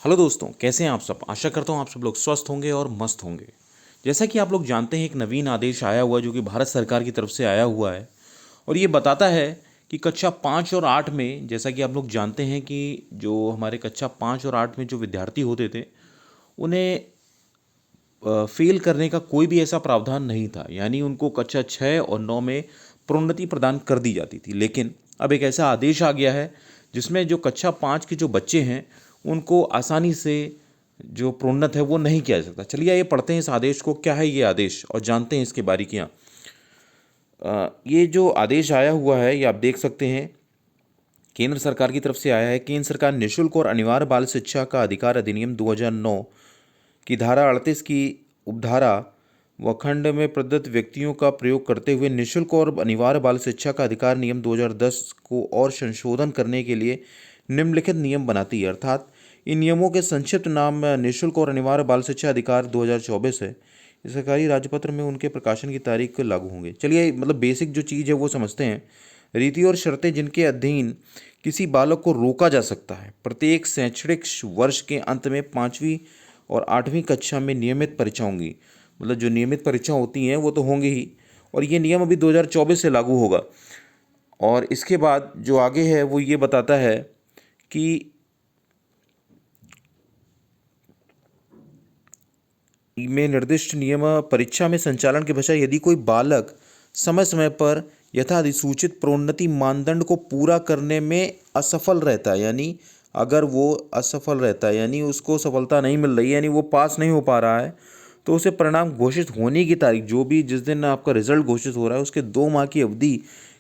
Hello दोस्तों, कैसे हैं आप सब। आशा करता हूँ आप सब लोग स्वस्थ होंगे और मस्त होंगे। जैसा कि आप लोग जानते हैं, एक नवीन आदेश आया हुआ है जो कि भारत सरकार की तरफ से आया हुआ है और ये बताता है कि कक्षा 5 और 8 में, जैसा कि आप लोग जानते हैं कि जो हमारे कक्षा 5 और 8 में जो विद्यार्थी होते थे उन्हें फेल करने का कोई भी ऐसा प्रावधान नहीं था। यानी उनको कक्षा 6 और 9 में प्रोन्नति प्रदान कर दी जाती थी। लेकिन अब एक ऐसा आदेश आ गया है जिसमें जो कक्षा 5 के जो बच्चे हैं उनको आसानी से जो प्रोन्नत है वो नहीं किया जा सकता। चलिए ये पढ़ते हैं इस आदेश को, क्या है ये आदेश, और जानते हैं इसकी बारीकियाँ। ये जो आदेश आया हुआ है ये आप देख सकते हैं, केंद्र सरकार की तरफ से आया है। केंद्र सरकार निःशुल्क और अनिवार्य बाल शिक्षा का अधिकार अधिनियम 2009 की धारा 38 की उपधारा व खंड में प्रदत्त व्यक्तियों का प्रयोग करते हुए निःशुल्क और अनिवार्य बाल शिक्षा का अधिकार नियम 2010 को और संशोधन करने के लिए निम्नलिखित नियम बनाती है। अर्थात इन नियमों के संक्षिप्त नाम निःशुल्क और अनिवार्य बाल शिक्षा अधिकार 2024 है। ये सरकारी राजपत्र में उनके प्रकाशन की तारीख लागू होंगे। चलिए मतलब बेसिक जो चीज़ है वो समझते हैं। रीति और शर्तें जिनके अधीन किसी बालक को रोका जा सकता है। प्रत्येक शैक्षणिक वर्ष के अंत में 5वीं और 8वीं कक्षा में नियमित परीक्षा होंगी। मतलब जो नियमित परीक्षा होती हैं वो तो होंगी ही, और ये नियम अभी 2024 से लागू होगा। और इसके बाद जो आगे है वो ये बताता है कि में निर्दिष्ट नियम परीक्षा में संचालन के बजाय यदि कोई बालक समय समय पर यथाधिसूचित प्रोन्नति मानदंड को पूरा करने में असफल रहता है, यानी अगर वो असफल रहता है यानी उसको सफलता नहीं मिल रही है, यानी वो पास नहीं हो पा रहा है, तो उसे परिणाम घोषित होने की तारीख, जो भी जिस दिन आपका रिजल्ट घोषित हो रहा है उसके 2 माह की अवधि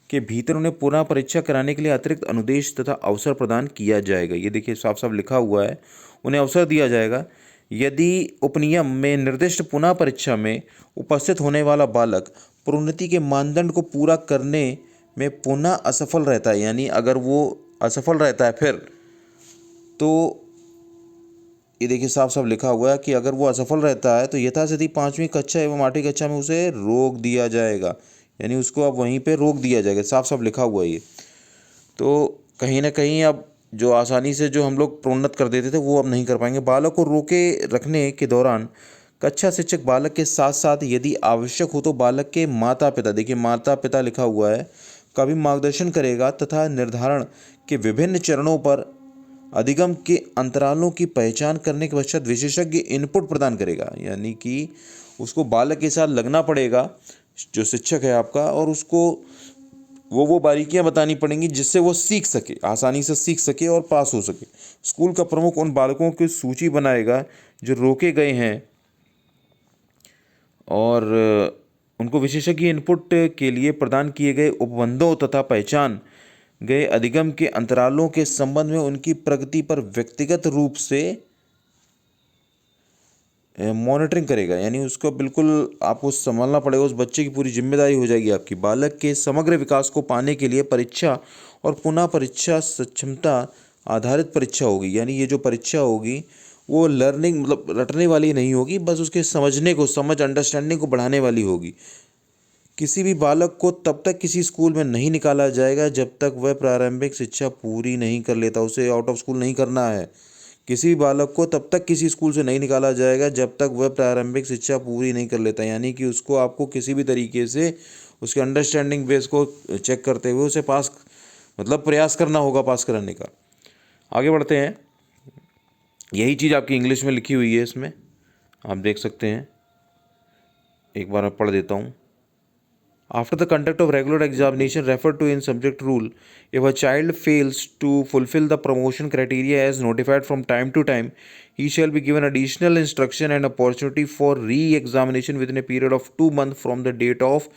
के भीतर उन्हें पुनः परीक्षा कराने के लिए अतिरिक्त अनुदेश तथा अवसर प्रदान किया जाएगा। ये देखिए साफ साफ लिखा हुआ है, उन्हें अवसर दिया जाएगा। यदि उपनियम में निर्दिष्ट पुनः परीक्षा में उपस्थित होने वाला बालक प्रोन्नति के मानदंड को पूरा करने में पुनः असफल रहता है, यानी अगर वो असफल रहता है फिर तो ये देखिए साफ साफ लिखा हुआ है कि अगर वो असफल रहता है तो यथास्थिति 5वीं कक्षा एवं 8वीं कक्षा में उसे रोक दिया जाएगा, यानी उसको अब वहीं पे रोक दिया जाएगा। साफ साफ लिखा हुआ है ये। तो कहीं ना कहीं अब जो आसानी से जो हम लोग प्रोन्नत कर देते थे वो अब नहीं कर पाएंगे। बालक को रोके रखने के दौरान कक्षा शिक्षक बालक के साथ साथ यदि आवश्यक हो तो बालक के माता पिता, देखिए माता पिता लिखा हुआ है, का भी मार्गदर्शन करेगा तथा निर्धारण के विभिन्न चरणों पर अधिगम के अंतरालों की पहचान करने के पश्चात विशेषज्ञ इनपुट प्रदान करेगा। यानी कि उसको बालक के साथ लगना पड़ेगा जो शिक्षक है आपका, और उसको वो बारीकियां बतानी पड़ेंगी जिससे वो सीख सके, आसानी से सीख सके और पास हो सके। स्कूल का प्रमुख उन बालकों की सूची बनाएगा जो रोके गए हैं और उनको विशेषज्ञ इनपुट के लिए प्रदान किए गए उपबंधों तथा पहचान गए अधिगम के अंतरालों के संबंध में उनकी प्रगति पर व्यक्तिगत रूप से मॉनिटरिंग करेगा। यानी उसको बिल्कुल आपको संभालना पड़ेगा, उस बच्चे की पूरी जिम्मेदारी हो जाएगी आपकी। बालक के समग्र विकास को पाने के लिए परीक्षा और पुनः परीक्षा सक्षमता आधारित परीक्षा होगी। यानी ये जो परीक्षा होगी वो लर्निंग मतलब रटने वाली नहीं होगी, बस उसके समझने को, अंडरस्टैंडिंग को बढ़ाने वाली होगी। किसी भी बालक को तब तक किसी स्कूल में नहीं निकाला जाएगा जब तक वह प्रारंभिक शिक्षा पूरी नहीं कर लेता, उसे आउट ऑफ स्कूल नहीं करना है। किसी भी बालक को तब तक किसी स्कूल से नहीं निकाला जाएगा जब तक वह प्रारंभिक शिक्षा पूरी नहीं कर लेता। यानी कि उसको आपको किसी भी तरीके से उसके अंडरस्टैंडिंग बेस को चेक करते हुए उसे पास मतलब प्रयास करना होगा पास कराने का। आगे बढ़ते हैं। यही चीज़ आपकी इंग्लिश में लिखी हुई है, इसमें आप देख सकते हैं। एक बार मैं पढ़ देता हूँ। After the conduct of regular examination referred to in subject rule, if a child fails to fulfill the promotion criteria as notified from time to time, he shall be given additional instruction and opportunity for re-examination within a period of 2 months from the date of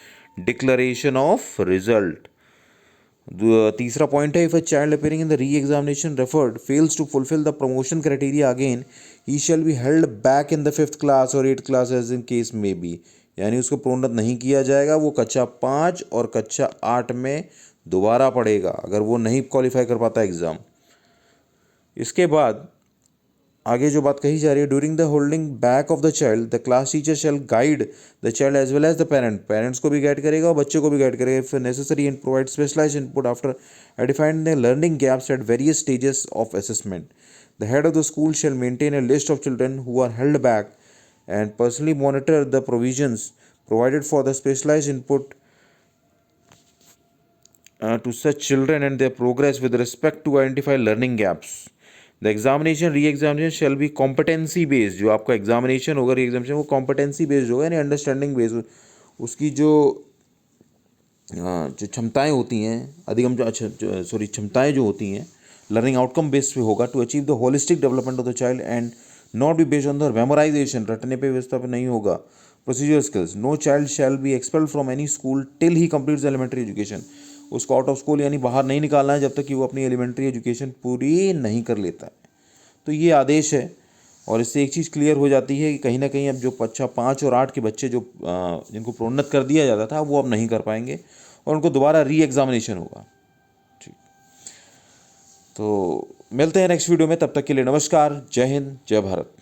declaration of result. तीसरा point है, if a child appearing in the re-examination referred fails to fulfill the promotion criteria again, he shall be held back in the 5th class or 8th class as in case may be. यानी उसको प्रोन्नत नहीं किया जाएगा, वो कक्षा 5 और कक्षा 8 में दोबारा पढ़ेगा अगर वो नहीं क्वालिफाई कर पाता एग्ज़ाम। इसके बाद आगे जो बात कही जा रही है, during the holding back of the child the class teacher shall guide the child as well as the parents को भी गाइड करेगा और बच्चे को भी गाइड करेगा if necessary and provide specialised input after identifying the learning gaps at various stages of assessment. The head of the school shall maintain a list of children who are held back and personally monitor the provisions provided for the specialized input to such children and their progress with respect to identify learning gaps. The examination re-examination shall be competency based. जो आपका examination होगा re-examination वो competency based होगा यानी understanding based. उसकी जो क्षमताएं होती हैं अधिगम क्षमताएं जो होती हैं लर्निंग आउटकम बेस्ड पे होगा to achieve the holistic development of the child and not be based on the memorisation रटने पे व्यवस्था पे नहीं होगा. Procedure skills. No child shall be expelled from any school till he completes elementary education. उसको out of school यानी बाहर नहीं निकालना है जब तक कि वो अपनी एलिमेंट्री एजुकेशन पूरी नहीं कर लेता है. तो ये आदेश है और इससे एक चीज़ क्लियर हो जाती है कि कहीं ना कहीं अब जो 5 और 8 के बच्चे जो जिनको प्रोन्नत कर दिया जाता था वो अब नहीं कर पाएंगे और उनको दोबारा री एग्जामिनेशन होगा. ठीक, तो मिलते हैं नेक्स्ट वीडियो में. तब तक के लिए नमस्कार. जय हिंद, जय भारत.